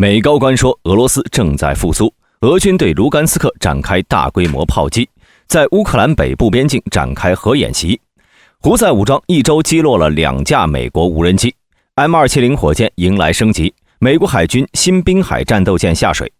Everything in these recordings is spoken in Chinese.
美高官说，俄罗斯正在复苏，俄军对卢甘斯克展开大规模炮击，在乌克兰北部边境展开核演习。胡塞武装一周击落了2架美国无人机 ，M270 火箭迎来升级，美国海军新滨海战斗舰下水。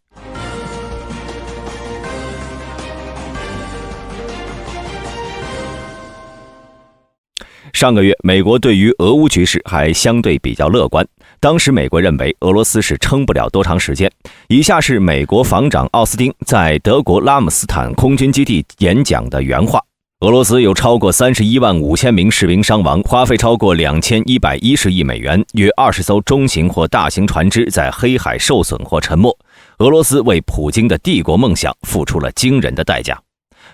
上个月，美国对于俄乌局势还相对比较乐观。当时美国认为俄罗斯是撑不了多长时间。以下是美国防长奥斯汀在德国拉姆斯坦空军基地演讲的原话：俄罗斯有超过31万5千名士兵伤亡，花费超过2110亿美元，约20艘中型或大型船只在黑海受损或沉没。俄罗斯为普京的帝国梦想付出了惊人的代价。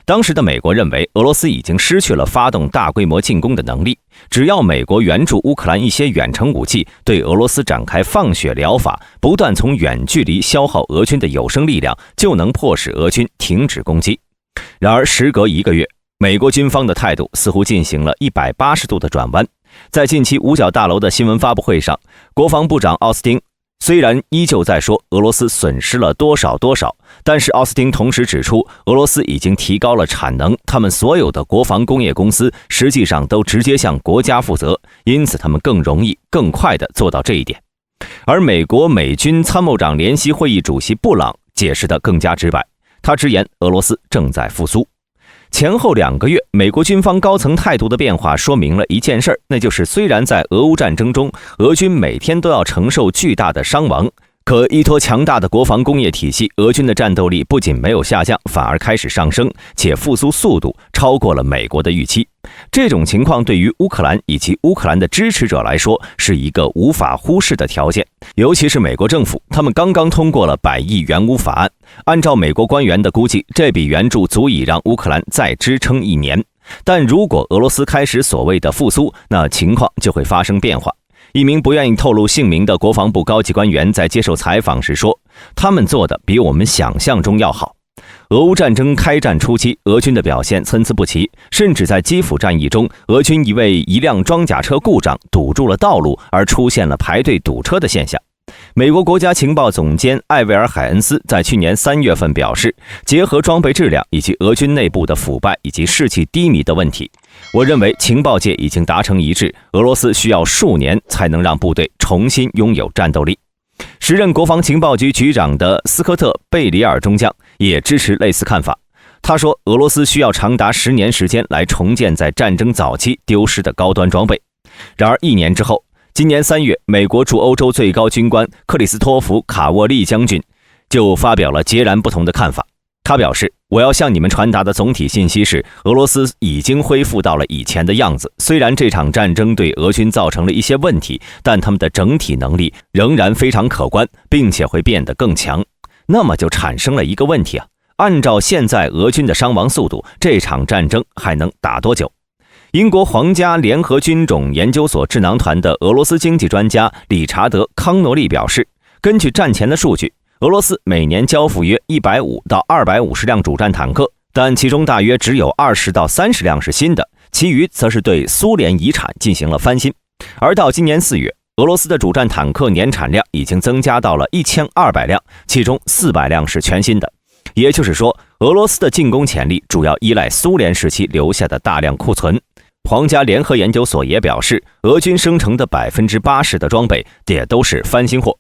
当时的美国认为俄罗斯已经失去了发动大规模进攻的能力，只要美国援助乌克兰一些远程武器，对俄罗斯展开放血疗法，不断从远距离消耗俄军的有生力量，就能迫使俄军停止攻击。然而时隔1个月，美国军方的态度似乎进行了180度的转弯。在近期五角大楼的新闻发布会上，国防部长奥斯汀虽然依旧在说俄罗斯损失了多少，但是奥斯汀同时指出，俄罗斯已经提高了产能，他们所有的国防工业公司实际上都直接向国家负责，因此他们更容易、更快地做到这一点。而美国美军参谋长联席会议主席布朗解释得更加直白，他直言俄罗斯正在复苏。前后2个月，美国军方高层态度的变化说明了一件事，那就是虽然在俄乌战争中，俄军每天都要承受巨大的伤亡，可依托强大的国防工业体系，俄军的战斗力不仅没有下降，反而开始上升，且复苏速度超过了美国的预期。这种情况对于乌克兰以及乌克兰的支持者来说是一个无法忽视的条件，尤其是美国政府，他们刚刚通过了100亿援乌法案。按照美国官员的估计，这笔援助足以让乌克兰再支撑1年。但如果俄罗斯开始所谓的复苏，那情况就会发生变化。一名不愿意透露姓名的国防部高级官员在接受采访时说，他们做的比我们想象中要好。俄乌战争开战初期，俄军的表现参差不齐，甚至在基辅战役中，俄军因为一辆装甲车故障堵住了道路而出现了排队堵车的现象。美国国家情报总监艾维尔·海恩斯在去年3月份表示，结合装备质量以及俄军内部的腐败以及士气低迷的问题，我认为情报界已经达成一致，俄罗斯需要数年才能让部队重新拥有战斗力。时任国防情报局局长的斯科特·贝里尔中将也支持类似看法。他说，俄罗斯需要长达10年时间来重建在战争早期丢失的高端装备。然而1年之后，今年3月，美国驻欧洲最高军官克里斯托弗·卡沃利将军就发表了截然不同的看法。他表示，我要向你们传达的总体信息是，俄罗斯已经恢复到了以前的样子。虽然这场战争对俄军造成了一些问题，但他们的整体能力仍然非常可观，并且会变得更强。那么就产生了一个问题啊，按照现在俄军的伤亡速度，这场战争还能打多久？英国皇家联合军种研究所智囊团的俄罗斯经济专家理查德·康诺利表示，根据战前的数据，俄罗斯每年交付约150到250辆主战坦克，但其中大约只有20到30辆是新的，其余则是对苏联遗产进行了翻新。而到今年4月，俄罗斯的主战坦克年产量已经增加到了1200辆，其中400辆是全新的。也就是说，俄罗斯的进攻潜力主要依赖苏联时期留下的大量库存。皇家联合研究所也表示，俄军生成的80%的装备也都是翻新货。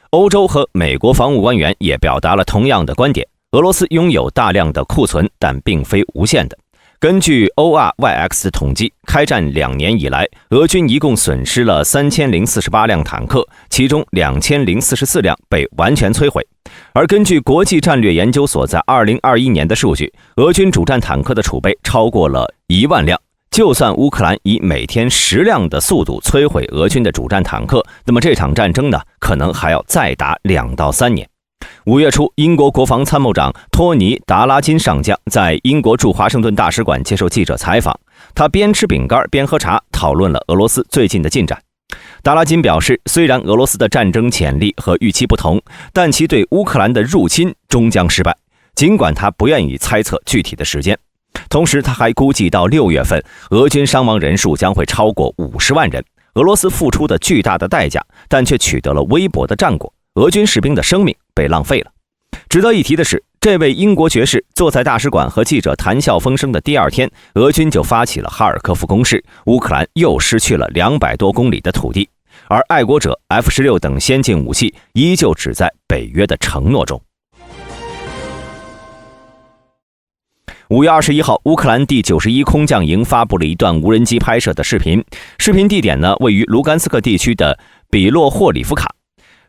欧洲和美国防务官员也表达了同样的观点，俄罗斯拥有大量的库存，但并非无限的。根据 ORYX 的统计，开战2年以来，俄军一共损失了3048辆坦克，其中2044辆被完全摧毁。而根据国际战略研究所在2021年的数据，俄军主战坦克的储备超过了1万辆。就算乌克兰以每天10辆的速度摧毁俄军的主战坦克，那么这场战争呢，可能还要再打2到3年。5月初，英国国防参谋长托尼·达拉金上将在英国驻华盛顿大使馆接受记者采访，他边吃饼干边喝茶，讨论了俄罗斯最近的进展。达拉金表示，虽然俄罗斯的战争潜力和预期不同，但其对乌克兰的入侵终将失败，尽管他不愿意猜测具体的时间。同时，他还估计到6月份，俄军伤亡人数将会超过50万人。俄罗斯付出的巨大的代价，但却取得了微薄的战果。俄军士兵的生命被浪费了。值得一提的是，这位英国爵士坐在大使馆和记者谈笑风生的第二天，俄军就发起了哈尔科夫攻势，乌克兰又失去了200多公里的土地，而爱国者 F-16等先进武器依旧只在北约的承诺中。5月21号，乌克兰第91空降营发布了一段无人机拍摄的视频，视频地点呢位于卢甘斯克地区的比洛霍里夫卡。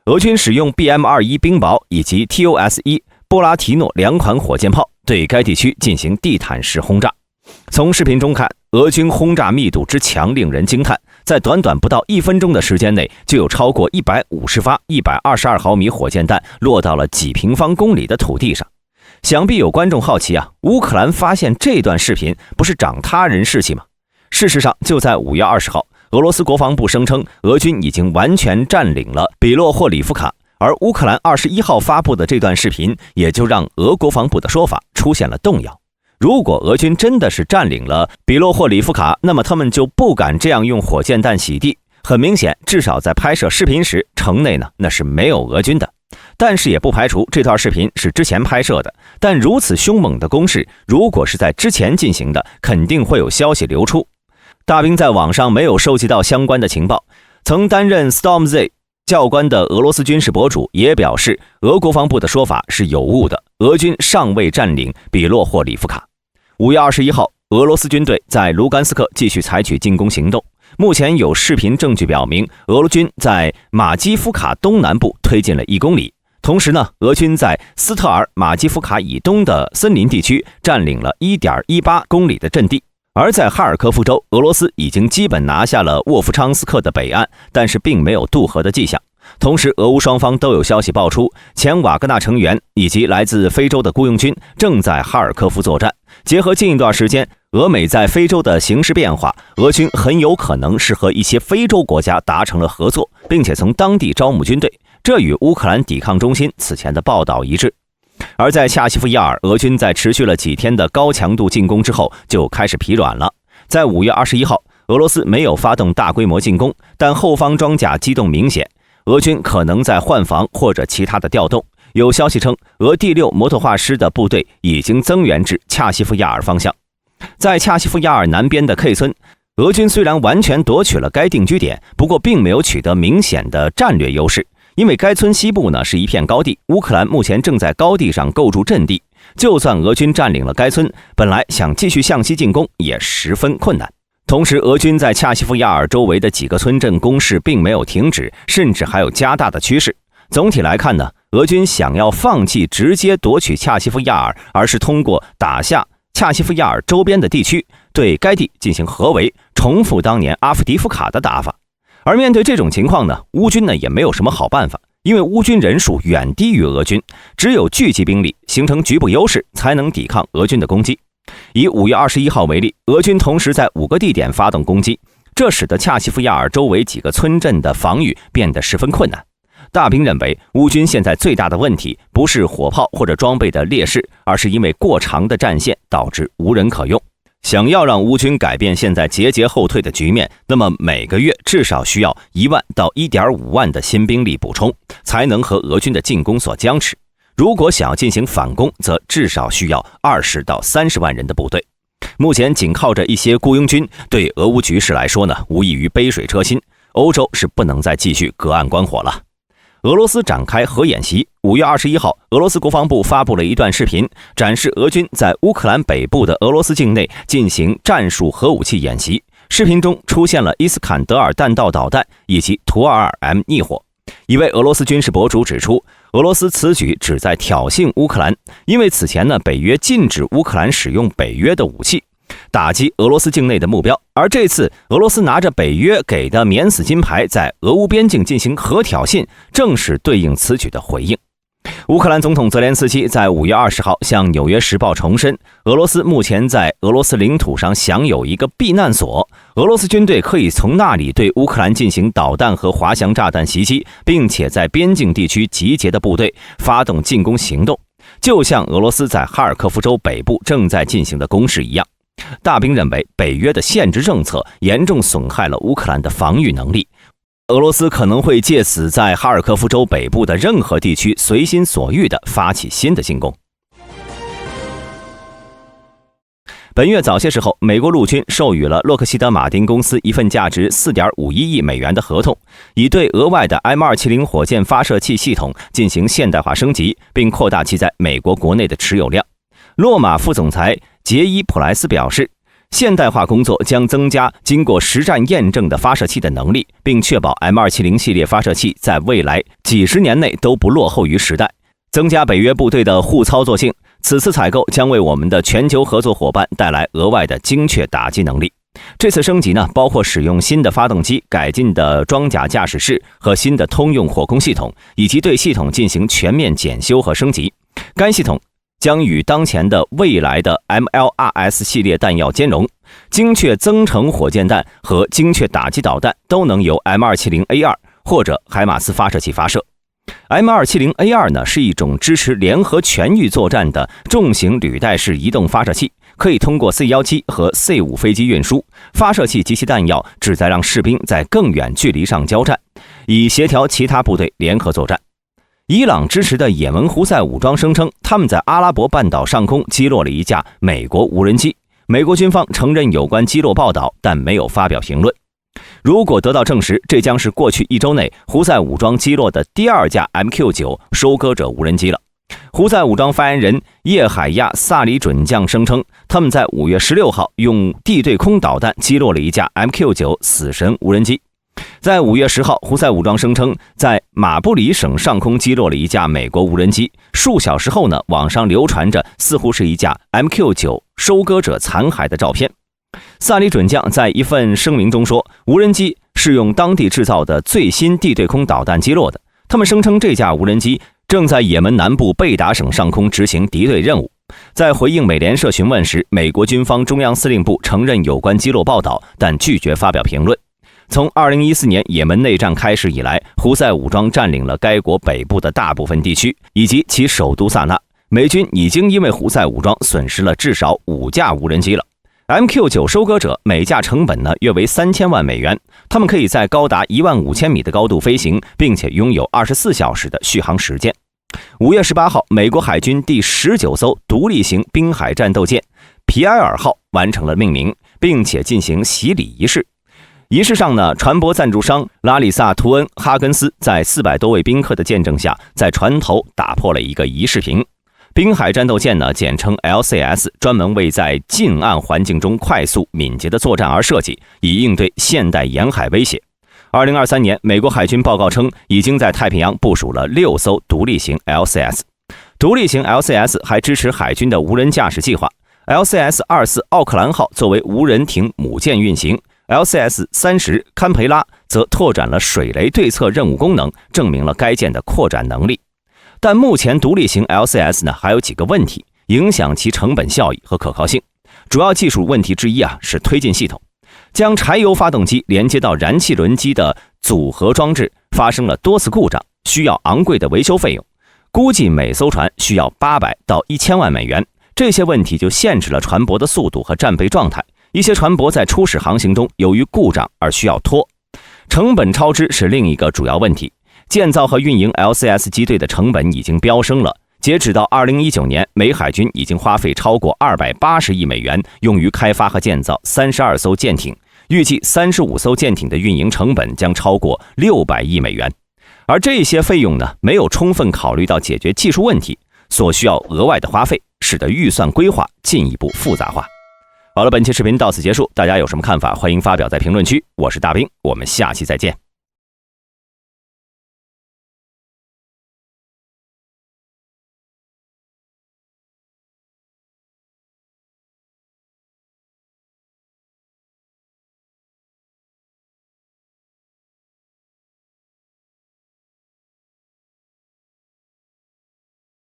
俄军使用 BM-21 冰雹以及 TOS-1 波拉提诺2款火箭炮对该地区进行地毯式轰炸。从视频中看，俄军轰炸密度之强令人惊叹，在短短不到1分钟的时间内，就有超过150发122毫米火箭弹落到了几平方公里的土地上。想必有观众好奇啊，乌克兰发现这段视频不是长他人士气吗？事实上，就在5月20号，俄罗斯国防部声称俄军已经完全占领了比洛霍里夫卡，而乌克兰21号发布的这段视频也就让俄国防部的说法出现了动摇。如果俄军真的是占领了比洛霍里夫卡，那么他们就不敢这样用火箭弹洗地。很明显，至少在拍摄视频时，城内呢那是没有俄军的。但是也不排除这段视频是之前拍摄的，但如此凶猛的攻势，如果是在之前进行的，肯定会有消息流出。大兵在网上没有收集到相关的情报。曾担任 Storm-Z 教官的俄罗斯军事博主也表示，俄国防部的说法是有误的，俄军尚未占领比洛霍里夫卡。5月21号，俄罗斯军队在卢甘斯克继续采取进攻行动。目前有视频证据表明，俄军在马基夫卡东南部推进了1公里。同时呢，俄军在斯特尔马基夫卡以东的森林地区占领了 1.18 公里的阵地。而在哈尔科夫州，俄罗斯已经基本拿下了沃夫昌斯克的北岸，但是并没有渡河的迹象。同时，俄乌双方都有消息爆出，前瓦格纳成员以及来自非洲的雇佣军正在哈尔科夫作战。结合近一段时间俄美在非洲的形势变化，俄军很有可能是和一些非洲国家达成了合作，并且从当地招募军队，这与乌克兰抵抗中心此前的报道一致。而在恰西夫亚尔，俄军在持续了几天的高强度进攻之后就开始疲软了。在5月21号，俄罗斯没有发动大规模进攻，但后方装甲机动明显，俄军可能在换防或者其他的调动。有消息称，俄第6摩托化师的部队已经增援至恰西夫亚尔方向。在恰西夫亚尔南边的 K 村，俄军虽然完全夺取了该定居点，不过并没有取得明显的战略优势，因为该村西部呢是一片高地，乌克兰目前正在高地上构筑阵地。就算俄军占领了该村，本来想继续向西进攻也十分困难。同时，俄军在恰西夫亚尔周围的几个村镇攻势并没有停止，甚至还有加大的趋势。总体来看呢，俄军想要放弃直接夺取恰西夫亚尔，而是通过打下恰西夫亚尔周边的地区，对该地进行合围，重复当年阿夫迪夫卡的打法。而面对这种情况呢，乌军呢也没有什么好办法，因为乌军人数远低于俄军，只有聚集兵力，形成局部优势，才能抵抗俄军的攻击。以5月21号为例，俄军同时在5个地点发动攻击，这使得恰西夫亚尔周围几个村镇的防御变得十分困难。大兵认为，乌军现在最大的问题不是火炮或者装备的劣势，而是因为过长的战线导致无人可用。想要让乌军改变现在节节后退的局面，那么每个月至少需要1万到 1.5 万的新兵力补充，才能和俄军的进攻所僵持。如果想要进行反攻，则至少需要20到30万人的部队。目前仅靠着一些雇佣军，对俄乌局势来说呢，无异于杯水车薪。欧洲是不能再继续隔岸观火了。俄罗斯展开核演习。5月21号，俄罗斯国防部发布了一段视频，展示俄军在乌克兰北部的俄罗斯境内进行战术核武器演习。视频中出现了伊斯坎德尔弹道导弹以及图22M 逆火。一位俄罗斯军事博主指出，俄罗斯此举旨在挑衅乌克兰，因为此前呢，北约禁止乌克兰使用北约的武器，打击俄罗斯境内的目标。而这次俄罗斯拿着北约给的免死金牌，在俄乌边境进行核挑衅，正是对应此举的回应。乌克兰总统泽连斯基在5月20号向《纽约时报》重申，俄罗斯目前在俄罗斯领土上享有一个避难所，俄罗斯军队可以从那里对乌克兰进行导弹和滑翔炸弹袭击，并且在边境地区集结的部队发动进攻行动，就像俄罗斯在哈尔科夫州北部正在进行的攻势一样。大兵认为，北约的限制政策严重损害了乌克兰的防御能力。俄罗斯可能会借此在哈尔科夫州北部的任何地区随心所欲地发起新的进攻。本月早些时候，美国陆军授予了洛克希德马丁公司一份价值4.51亿美元的合同，以对额外的 M270 火箭发射器系统进行现代化升级，并扩大其在美国国内的持有量。洛马副总裁杰伊·普莱斯表示，现代化工作将增加经过实战验证的发射器的能力，并确保 M270 系列发射器在未来几十年内都不落后于时代，增加北约部队的互操作性。此次采购将为我们的全球合作伙伴带来额外的精确打击能力。这次升级呢，包括使用新的发动机、改进的装甲驾驶室和新的通用火控系统，以及对系统进行全面检修和升级。该系统将与当前的未来的 MLRS 系列弹药兼容，精确增程火箭弹和精确打击导弹都能由 M270A2 或者海马斯发射器发射。M270A2 呢是一种支持联合全域作战的重型履带式移动发射器，可以通过 C-17 和 C-5 飞机运输。发射器及其弹药旨在让士兵在更远距离上交战，以协调其他部队联合作战。伊朗支持的也门胡塞武装声称，他们在阿拉伯半岛上空击落了一架美国无人机。美国军方承认有关击落报道，但没有发表评论。如果得到证实，这将是过去1周内胡塞武装击落的第2架 MQ-9 收割者无人机了。胡塞武装发言人叶海亚·萨里准将声称，他们在5月16号用地对空导弹击落了一架 MQ-9 死神无人机。在5月10号，胡塞武装声称在马布里省上空击落了一架美国无人机。数小时后呢，网上流传着似乎是一架 MQ-9 收割者残骸的照片。萨里准将在一份声明中说，无人机是用当地制造的最新地对空导弹击落的。他们声称这架无人机正在也门南部贝达省上空执行敌对任务。在回应美联社询问时，美国军方中央司令部承认有关击落报道，但拒绝发表评论。从2014年也门内战开始以来，胡塞武装占领了该国北部的大部分地区以及其首都萨那。美军已经因为胡塞武装损失了至少5架无人机了。MQ-9 收割者每架成本呢约为3000万美元，他们可以在高达15000米的高度飞行，并且拥有24小时的续航时间。5月18号，美国海军第19艘独立型滨海战斗舰皮埃尔号完成了命名，并且进行洗礼仪式。仪式上呢，船舶赞助商拉里萨·图恩哈根斯在400多位宾客的见证下，在船头打破了一个仪式瓶。滨海战斗舰呢，简称 LCS， 专门为在近岸环境中快速敏捷的作战而设计，以应对现代沿海威胁。2023年，美国海军报告称，已经在太平洋部署了6艘独立型 LCS。独立型 LCS 还支持海军的无人驾驶计划。LCS-24 奥克兰号作为无人艇母舰运行。LCS-30 堪培拉则拓展了水雷对策任务功能，证明了该舰的扩展能力。但目前独立型 LCS 呢还有几个问题，影响其成本效益和可靠性。主要技术问题之一是推进系统。将柴油发动机连接到燃气轮机的组合装置发生了多次故障，需要昂贵的维修费用，估计每艘船需要800到1000万美元。这些问题就限制了船舶的速度和战备状态。一些船舶在初始航行中由于故障而需要拖。成本超支是另一个主要问题。建造和运营 LCS 机队的成本已经飙升了。截止到2019年，美海军已经花费超过280亿美元用于开发和建造32艘舰艇，预计35艘舰艇的运营成本将超过600亿美元。而这些费用呢，没有充分考虑到解决技术问题所需要额外的花费，使得预算规划进一步复杂化。好了，本期视频到此结束，大家有什么看法，欢迎发表在评论区。我是大兵，我们下期再见。